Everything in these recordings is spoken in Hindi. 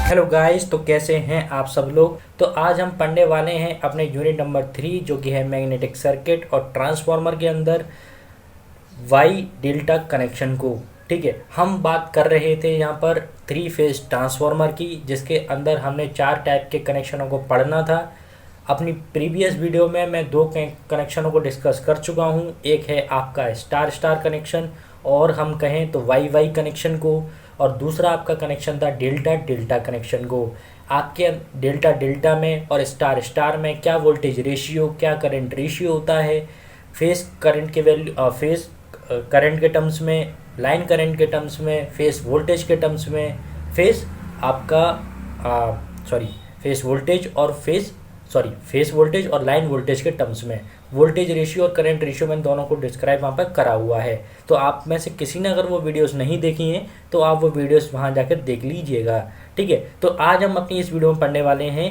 हेलो गाइस, तो कैसे हैं आप सब लोग। तो आज हम पढ़ने वाले हैं अपने यूनिट नंबर 3 जो कि है मैग्नेटिक सर्किट और ट्रांसफार्मर के अंदर वाई डेल्टा कनेक्शन को। ठीक है, हम बात कर रहे थे यहाँ पर 3 फेज ट्रांसफार्मर की, जिसके अंदर हमने 4 टाइप के कनेक्शनों को पढ़ना था। अपनी प्रीवियस वीडियो में मैं 2 कनेक्शनों को डिस्कस कर चुका हूँ। एक है आपका स्टार स्टार कनेक्शन और हम कहें तो वाई वाई कनेक्शन को, और दूसरा आपका कनेक्शन था डेल्टा डेल्टा कनेक्शन को। आपके डेल्टा डेल्टा में और स्टार स्टार में क्या वोल्टेज रेशियो, क्या करंट रेशियो होता है, फेस करंट के वैल्यू, फेस करंट के टर्म्स में, लाइन करंट के टर्म्स में, फेस वोल्टेज के टर्म्स में, फेस आपका फेस वोल्टेज और फेस वोल्टेज और लाइन वोल्टेज के टर्म्स में, वोल्टेज रेशियो और करंट रेशियो मैंने दोनों को डिस्क्राइब वहाँ पर करा हुआ है। तो आप में से किसी ने अगर वो वीडियोस नहीं देखी हैं तो आप वो वीडियोस वहाँ जाकर देख लीजिएगा। ठीक है, तो आज हम अपनी इस वीडियो में पढ़ने वाले हैं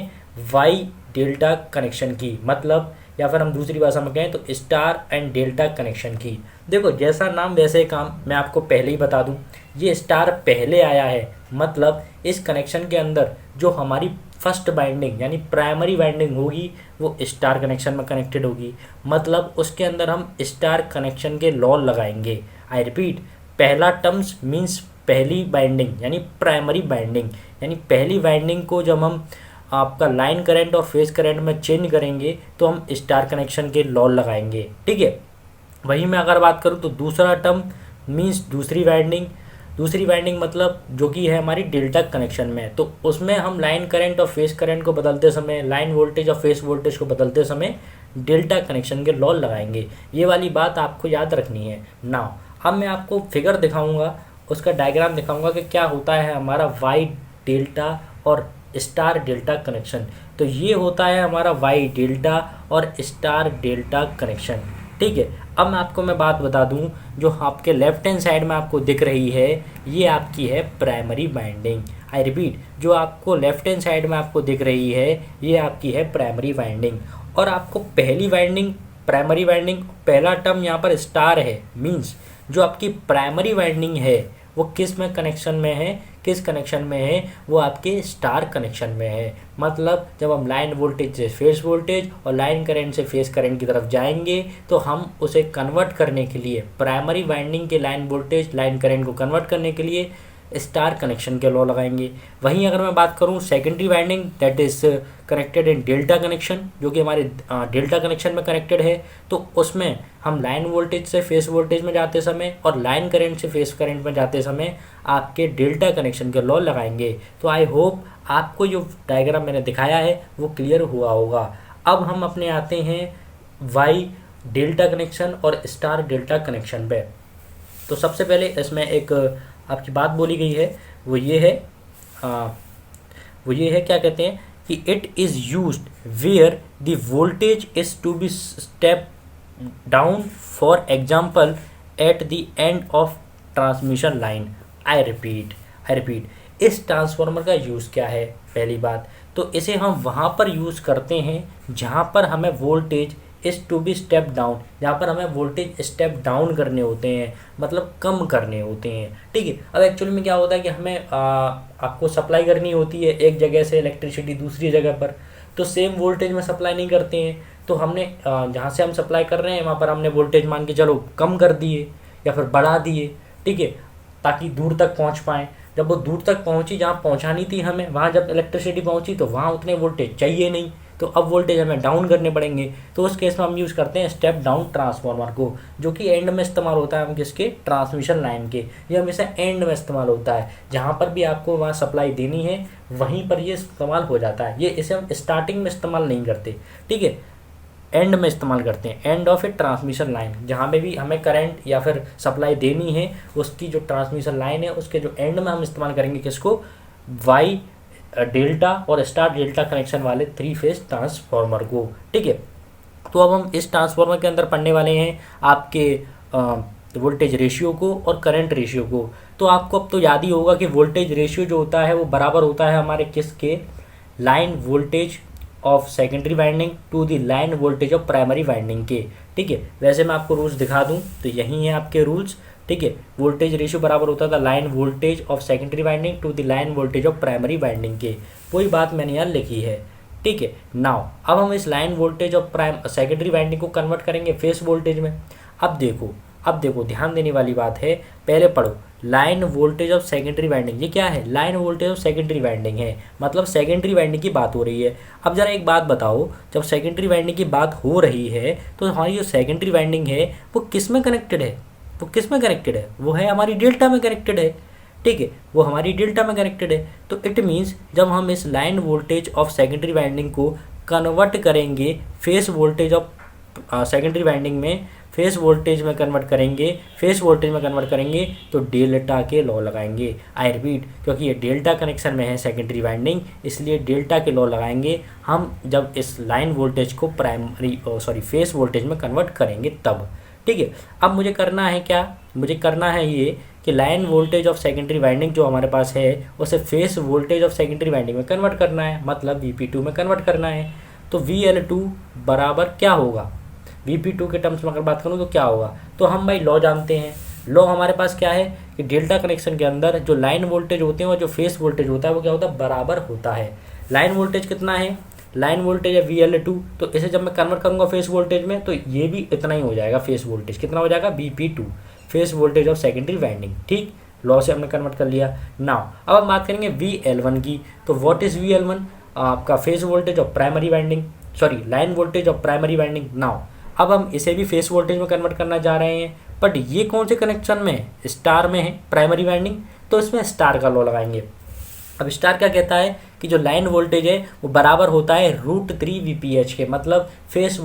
वाई डेल्टा कनेक्शन की, मतलब या फिर हम दूसरी भाषा में कहें तो स्टार एंड डेल्टा कनेक्शन की। देखो, जैसा नाम वैसे काम, मैं आपको पहले ही बता दूं, ये स्टार पहले आया है, मतलब इस कनेक्शन के अंदर जो हमारी फर्स्ट बाइंडिंग यानी प्राइमरी बाइंडिंग होगी वो स्टार कनेक्शन में कनेक्टेड होगी, मतलब उसके अंदर हम स्टार कनेक्शन के लॉ लगाएंगे। आई रिपीट, पहला टर्म्स मीन्स पहली बाइंडिंग यानी प्राइमरी बाइंडिंग, यानी पहली बाइंडिंग को जब हम आपका लाइन करंट और फेस करंट में चेंज करेंगे तो हम स्टार कनेक्शन के लॉ लगाएंगे। ठीक है, वहीं मैं अगर बात करूँ तो दूसरा टर्म मीन्स दूसरी वाइंडिंग मतलब जो कि है हमारी डेल्टा कनेक्शन में, तो उसमें हम लाइन करंट और फेस करंट को बदलते समय, लाइन वोल्टेज और फेस वोल्टेज को बदलते समय डेल्टा कनेक्शन के लॉ लगाएंगे। ये वाली बात आपको याद रखनी है। नाउ अब मैं आपको फिगर दिखाऊंगा, उसका डायग्राम दिखाऊंगा कि क्या होता है हमारा वाई डेल्टा और स्टार डेल्टा कनेक्शन। तो ये होता है हमारा वाई डेल्टा और स्टार डेल्टा कनेक्शन। ठीक है, अब मैं बात बता दूं, जो आपके लेफ्ट हैंड साइड में आपको दिख रही है ये आपकी है प्राइमरी बाइंडिंग। आई रिपीट, जो आपको लेफ्ट हैंड साइड में आपको दिख रही है ये आपकी है प्राइमरी बाइंडिंग। और आपको पहली बाइंडिंग, प्राइमरी बाइंडिंग, पहला टर्म यहाँ पर स्टार है, मीन्स जो आपकी प्राइमरी बाइंडिंग है वो किस कनेक्शन में है, वो आपके स्टार कनेक्शन में है। मतलब जब हम लाइन वोल्टेज से फेस वोल्टेज और लाइन करंट से फेस करंट की तरफ जाएंगे तो हम उसे कन्वर्ट करने के लिए, प्राइमरी वाइंडिंग के लाइन वोल्टेज लाइन करंट को कन्वर्ट करने के लिए स्टार कनेक्शन के लॉ लगाएंगे। वहीं अगर मैं बात करूं secondary winding, that is connected in delta connection, जो कि हमारे डेल्टा कनेक्शन में कनेक्टेड है, तो उसमें हम लाइन वोल्टेज से फेस वोल्टेज में जाते समय और लाइन करंट से फेस करंट में जाते समय आपके डेल्टा कनेक्शन के लॉ लगाएंगे। तो आई होप आपको जो डायग्राम मैंने दिखाया है वो क्लियर हुआ होगा। अब हम अपने आते हैं वाई डेल्टा कनेक्शन और स्टार डेल्टा कनेक्शन पे। तो सबसे पहले इसमें एक आपकी बात बोली गई है, वो ये है क्या कहते हैं कि it is used where the voltage is to be step down, for example at the end of transmission line. I repeat, इस ट्रांसफार्मर का यूज़ क्या है। पहली बात तो इसे हम वहाँ पर यूज़ करते हैं जहाँ पर हमें voltage is to be step down, जहाँ पर हमें वोल्टेज स्टेप डाउन करने होते हैं, मतलब कम करने होते हैं। ठीक है, अब एक्चुअली में क्या होता है कि हमें आपको सप्लाई करनी होती है एक जगह से इलेक्ट्रिसिटी दूसरी जगह पर, तो सेम वोल्टेज में सप्लाई नहीं करते हैं। तो हमने जहाँ से हम सप्लाई कर रहे हैं वहाँ पर हमने वोल्टेज मान के चलो कम कर दिए या फिर बढ़ा दिए। ठीक है, ताकि दूर तक पहुँच पाएँ। जब वो दूर तक पहुँची, जहाँ पहुँचानी थी हमें, वहाँ जब इलेक्ट्रिसिटी पहुँची तो वहाँ उतने वोल्टेज चाहिए नहीं, तो अब वोल्टेज हमें डाउन करने पड़ेंगे। तो उस केस में हम यूज़ करते हैं स्टेप डाउन ट्रांसफार्मर को, जो कि एंड में इस्तेमाल होता है हम किसके, ट्रांसमिशन लाइन के। ये हमेशा एंड में इस्तेमाल होता है, जहाँ पर भी आपको वहाँ सप्लाई देनी है वहीं पर ये इस्तेमाल हो जाता है। इसे हम स्टार्टिंग में इस्तेमाल नहीं करते, ठीक है, एंड में इस्तेमाल करते हैं, end of A transmission line. जहाँ पे भी हमें करंट या फिर सप्लाई देनी है उसकी जो ट्रांसमिशन लाइन है उसके जो एंड में हम इस्तेमाल करेंगे किसको, वाई डेल्टा और स्टार डेल्टा कनेक्शन वाले 3 फेज ट्रांसफार्मर को। ठीक है, तो अब हम इस ट्रांसफार्मर के अंदर पढ़ने वाले हैं आपके वोल्टेज रेशियो को और करंट रेशियो को। तो आपको अब तो याद ही होगा कि वोल्टेज रेशियो जो होता है वो बराबर होता है हमारे किसके, line voltage of secondary winding to the line voltage of primary winding के। ठीक है, वैसे मैं आपको रूल्स दिखा दूं तो यही है आपके रूल्स। ठीक है। वोल्टेज रेशियो बराबर होता था line voltage of secondary winding to the line voltage of primary winding के, वही बात मैंने यहाँ लिखी है, ठीक है। नाउ अब हम इस line voltage of secondary winding को कन्वर्ट करेंगे फेस वोल्टेज में। अब देखो ध्यान देने वाली बात है, पहले पढ़ो line voltage of secondary winding, ये क्या है, line voltage of secondary winding है, मतलब सेकेंडरी वाइंडिंग की बात हो रही है। अब जरा एक बात बताओ, जब सेकेंडरी वाइंडिंग की बात हो रही है तो हमारी जो सेकेंडरी वाइंडिंग है वो किस में कनेक्टेड है, वो है हमारी डेल्टा में कनेक्टेड है, ठीक है, वो हमारी डेल्टा में कनेक्टेड है। तो इट मीन्स जब हम इस line voltage of secondary winding को कन्वर्ट करेंगे phase voltage of secondary winding में, फेस वोल्टेज में कन्वर्ट करेंगे तो डेल्टा के लॉ लगाएंगे। आई रिपीट, क्योंकि ये डेल्टा कनेक्शन में है सेकेंडरी वाइंडिंग, इसलिए डेल्टा के लॉ लगाएंगे हम जब इस लाइन वोल्टेज को फेस वोल्टेज में कन्वर्ट करेंगे तब, ठीक है। अब मुझे करना है क्या, मुझे करना है ये कि line voltage of secondary winding जो हमारे पास है उसे phase voltage of secondary winding में कन्वर्ट करना है, मतलब Vp2 में कन्वर्ट करना है। तो VL2 बराबर क्या होगा, Vp2 के टर्म्स में अगर बात करूँ तो क्या होगा, तो हम भाई लॉ जानते हैं। लॉ हमारे पास क्या है कि डेल्टा कनेक्शन के अंदर जो लाइन वोल्टेज होते हैं और जो फेस वोल्टेज होता है वो क्या होता है, बराबर होता है। लाइन वोल्टेज कितना है, लाइन वोल्टेज है VL2, तो इसे जब मैं कन्वर्ट करूँगा फेस वोल्टेज में तो ये भी इतना ही हो जाएगा, फेस वोल्टेज कितना हो जाएगा, Vp2, phase voltage of secondary winding, ठीक। लॉ से हमने कन्वर्ट कर लिया। नाउ अब हम बात करेंगे VL1 की। तो व्हाट इज VL1, आपका phase voltage of primary winding, line voltage of primary winding. Now अब हम इसे भी फेस वोल्टेज में कन्वर्ट करना जा रहे हैं, बट ये कौन से कनेक्शन में है, स्टार में है प्राइमरी वाइंडिंग, तो इसमें स्टार का लॉ लगाएंगे। अब स्टार क्या कहता है कि जो लाइन वोल्टेज है वो बराबर होता है √3 VPH के, मतलब फेस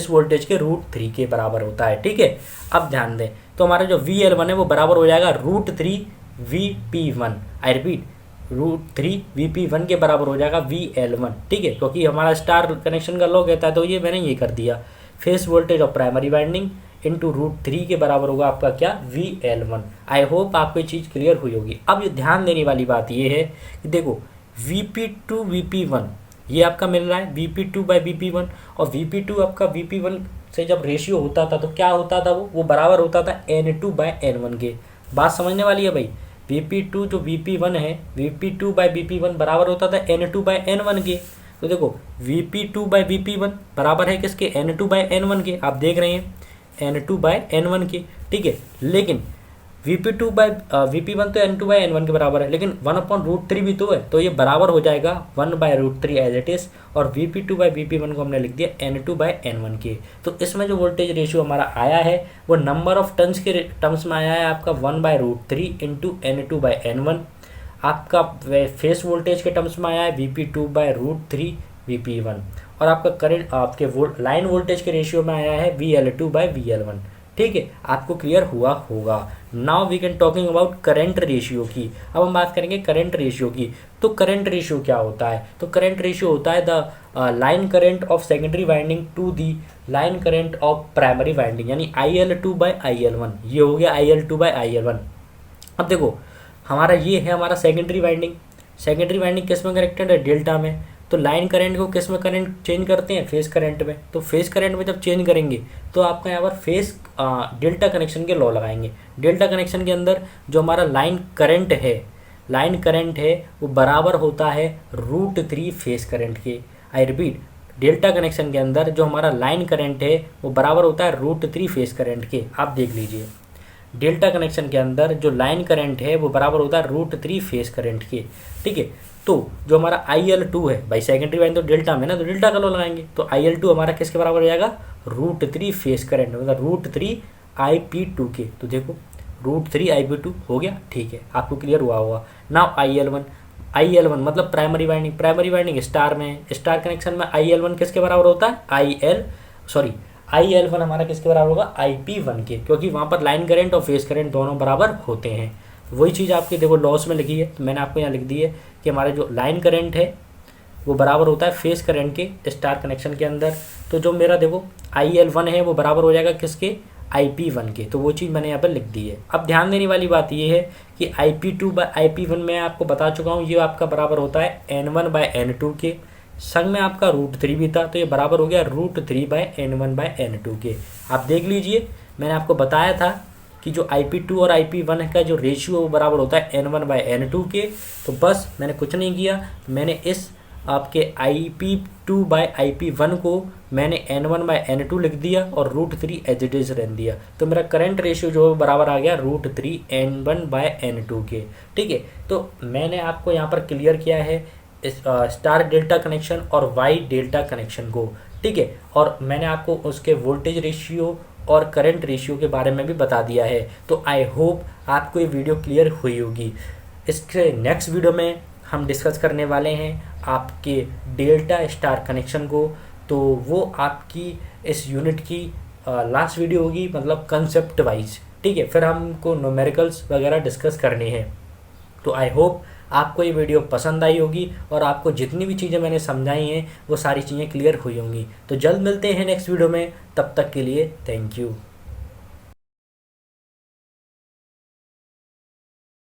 वोल्टेज के √3 के बराबर होता है, ठीक है। अब ध्यान दें, तो हमारा जो VL1 है वो बराबर हो जाएगा √3 VP1, आई रिपीट √3 VP1 के बराबर हो जाएगा VL1, ठीक है, क्योंकि हमारा स्टार कनेक्शन का लॉ कहता है, तो ये मैंने ये कर दिया, phase voltage of primary winding into √3 के बराबर होगा आपका क्या, VL1। आई होप आपको ये चीज़ क्लियर हुई होगी। अब ये ध्यान देने वाली बात ये है कि देखो Vp2 Vp1 ये आपका मिल रहा है Vp2/Vp1, और Vp2 आपका Vp1 से जब रेशियो होता था तो क्या होता था, वो बराबर होता था N2/N1 के। बात समझने वाली है भाई, Vp2 जो Vp1 है, Vp2/Vp1 बराबर होता था N2/N1 के। तो देखो Vp2/Vp1 बराबर है किसके, N2/N1 के, आप देख रहे हैं N2/N1 के, ठीक है। लेकिन Vp1 तो N2/N1 के बराबर है, लेकिन 1/√3 भी तो है, तो ये बराबर हो जाएगा 1/√3 एज इट इज़, और Vp2/Vp1 को हमने लिख दिया N2/N1 के। तो इसमें जो वोल्टेज रेशियो हमारा आया है वो नंबर ऑफ टर्न्स के टर्म्स में आया है आपका 1/√3 इंटू N2/N1, आपका फेस वोल्टेज के टर्म्स में आया है Vp2/√3 Vp1, और आपका करंट आपके लाइन वोल्टेज के रेशियो में आया है VL2/VL1, ठीक है। आपको क्लियर हुआ होगा। Now we can talking about current ratio की। अब हम बात करेंगे करंट रेशियो की। तो करंट रेशियो क्या होता है, तो करंट रेशियो होता है the line current of secondary winding to the line current of primary winding, यानी IL2/IL1, ये हो गया IL2/IL1। अब देखो हमारा ये है हमारा सेकेंडरी वाइंडिंग किस में कनेक्टेड है, डेल्टा में। तो लाइन करंट को किस में करंट चेंज करते हैं, फेस करंट में। तो फेस करंट में जब चेंज करेंगे तो आपका यहाँ पर फेस डेल्टा कनेक्शन के लॉ लगाएंगे। डेल्टा कनेक्शन के अंदर जो हमारा लाइन करंट है वो बराबर होता है √3 फेस करंट के। आई रिपीट, डेल्टा कनेक्शन के अंदर जो हमारा लाइन करंट है वो बराबर होता है √3 फेस करंट के। आप देख लीजिए, डेल्टा कनेक्शन के अंदर जो लाइन करंट है वो बराबर होता है √3 फेस करंट के, ठीक है। तो जो हमारा IL2 है भाई, सेकेंडरी वाइंडिंग तो डेल्टा में ना, तो डेल्टा का लॉ लगाएंगे। तो IL2 हमारा किसके बराबर हो जाएगा, √3 फेस करंट, मतलब √3 IP2 के। तो देखो √3 IP2 हो गया, ठीक है, आपको क्लियर हुआ होगा। नाउ IL1 मतलब प्राइमरी वाइंडिंग स्टार में, स्टार कनेक्शन में IL1 किसके बराबर होता है, IL1 हमारा किसके बराबर होगा, IP1 के, क्योंकि वहाँ पर लाइन करंट और फेस करंट दोनों बराबर होते हैं। वही चीज़ आपके देखो लॉस में लिखी है, तो मैंने आपको यहाँ लिख दी है कि हमारा जो लाइन करंट है वो बराबर होता है फेस करंट के स्टार कनेक्शन के अंदर। तो जो मेरा देखो IL1 है वो बराबर हो जाएगा किसके, IP1 के। तो वो चीज़ मैंने यहाँ पर लिख दी है। अब ध्यान देने वाली बात ये है कि IP2/IP1 में आपको बता चुका हूँ, ये आपका बराबर होता है N1/N2 के, संग में आपका √3 भी था, तो ये बराबर हो गया √3/N1/N2 के। आप देख लीजिए, मैंने आपको बताया था कि जो IP2 और IP1 का जो रेशियो वो बराबर होता है N1/N2 के। तो बस मैंने कुछ नहीं किया, मैंने इस आपके IP2/IP1 को मैंने N1/N2 लिख दिया और √3 एज इट इज़ रहने दिया। तो मेरा करंट रेशियो जो है बराबर आ गया √3 N1/N2 के। ठीक है, तो मैंने आपको यहाँ पर क्लियर किया है इस स्टार डेल्टा कनेक्शन और वाई डेल्टा कनेक्शन को। ठीक है, और मैंने आपको उसके वोल्टेज रेशियो और करंट रेशियो के बारे में भी बता दिया है। तो आई होप आपको ये वीडियो क्लियर हुई होगी। इसके नेक्स्ट वीडियो में हम डिस्कस करने वाले हैं आपके डेल्टा स्टार कनेक्शन को। तो वो आपकी इस यूनिट की लास्ट वीडियो होगी, मतलब कंसेप्ट वाइज। ठीक है, फिर हमको न्यूमेरिकल्स वगैरह डिस्कस करनी है। तो आई होप आपको ये वीडियो पसंद आई होगी और आपको जितनी भी चीज़ें मैंने समझाई हैं वो सारी चीज़ें क्लियर हुई होंगी। तो जल्द मिलते हैं नेक्स्ट वीडियो में, तब तक के लिए थैंक यू।